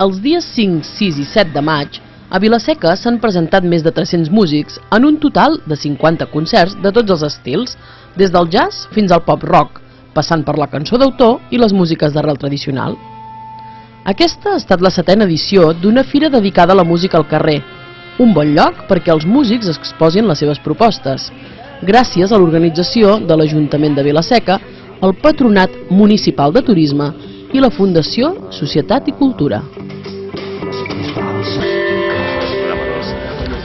Els dies 5, 6 i 7 de maig, a Vila-seca s'han presentat més de 300 músics en un total de 50 concerts de tots els estils, des del jazz fins al pop-rock, passant per la cançó d'autor i les músiques d'arrel tradicional. Aquesta ha estat la 7a edició d'una fira dedicada a la música al carrer, un bon lloc perquè els músics exposin les seves propostes, gràcies a l'organització de l'Ajuntament de Vila-seca, el Patronat Municipal de Turisme i la Fundació Societat i Cultura.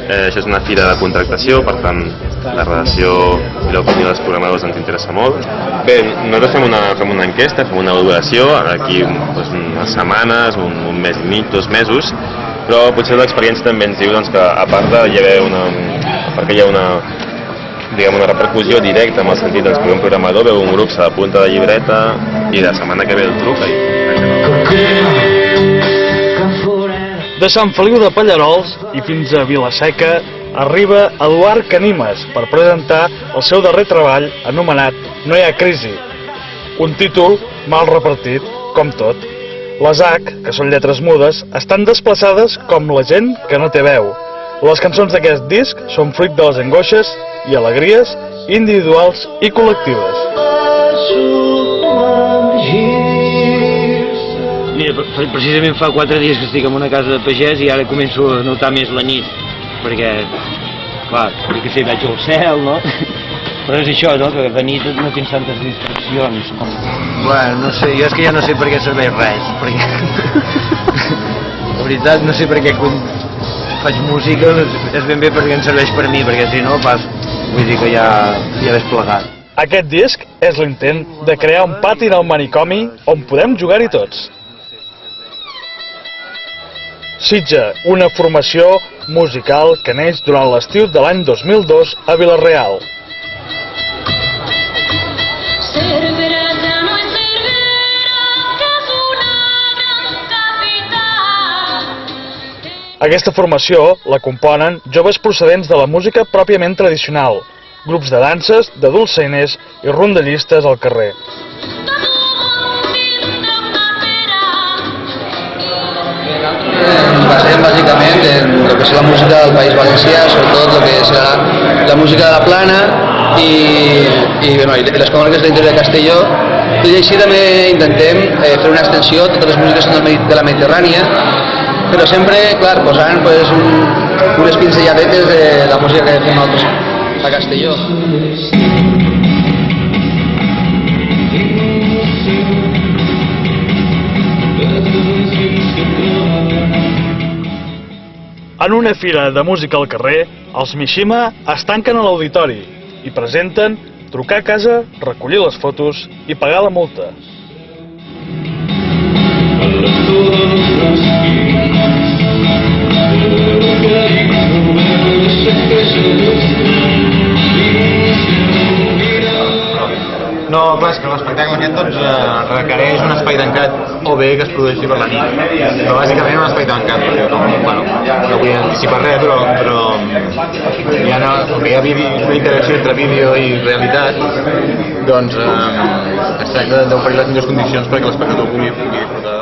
Això és una fira de contractació, per tant la redacció i l'opinió dels programadors ens interessa molt. Bé, nosaltres fem una enquesta, fem una valoració, d'aquí unes setmanes, un mes i mig, 2 mesos, però potser l'experiència també ens diu que a part de perquè hi ha una repercussió directa en el sentit que un programador veu un grup, s'apunta de llibreta i la setmana que ve el truca. De Sant Feliu de Pallarols i fins a Vila-seca arriba Eduard Canimes per presentar el seu darrer treball anomenat No hi ha crisi, un títol mal repartit, com tot. Les H, que són lletres mudes, estan desplaçades com la gent que no té veu. Les cançons d'aquest disc són fruit de les angoixes i alegries individuals i col·lectives. Mira, precisament fa 4 dies que estic en una casa de pagès i ara començo a notar més la nit, perquè, clar, que sé, veig el cel, no? Però és això, no?, que de nit no tens tantes distraccions. Bueno, no sé, jo és que ja no sé per què serveix res, perquè... La veritat, no sé per què faig música, és ben bé perquè em serveix per mi, perquè si no, vull dir que ja ves plegat. Aquest disc és l'intent de crear un pati en el manicomi on podem jugar-hi tots. Sitja, una formació musical que neix durant l'estiu de l'any 2002 a Vila-real. Aquesta formació la componen joves procedents de la música pròpiament tradicional, grups de danses, de dolçainers i rondallistes al carrer. Basem bàsicament en el que és la música del País Valencià, sobretot el que serà la música de la Plana i les comarques de l'interior de Castelló. Tot i així també intentem fer una extensió a totes les músiques de la Mediterrània, però sempre, clar, posant unes pinzelladetes de la música que fem nosaltres a Castelló. En una fira de música al carrer, els Mishima es tanquen a l'auditori i presenten trucar a casa, recollir les fotos i pagar la multa. No, clar, és que l'espectacle aquest requereix un espai tancat o bé que es produeixi per la nit. Però bàsicament un espai tancat, perquè no vull anticipar res, però com que hi ha una interacció entre vídeo i realitat, doncs es tracta d'oferir les millors condicions perquè l'espectador pugui disfrutar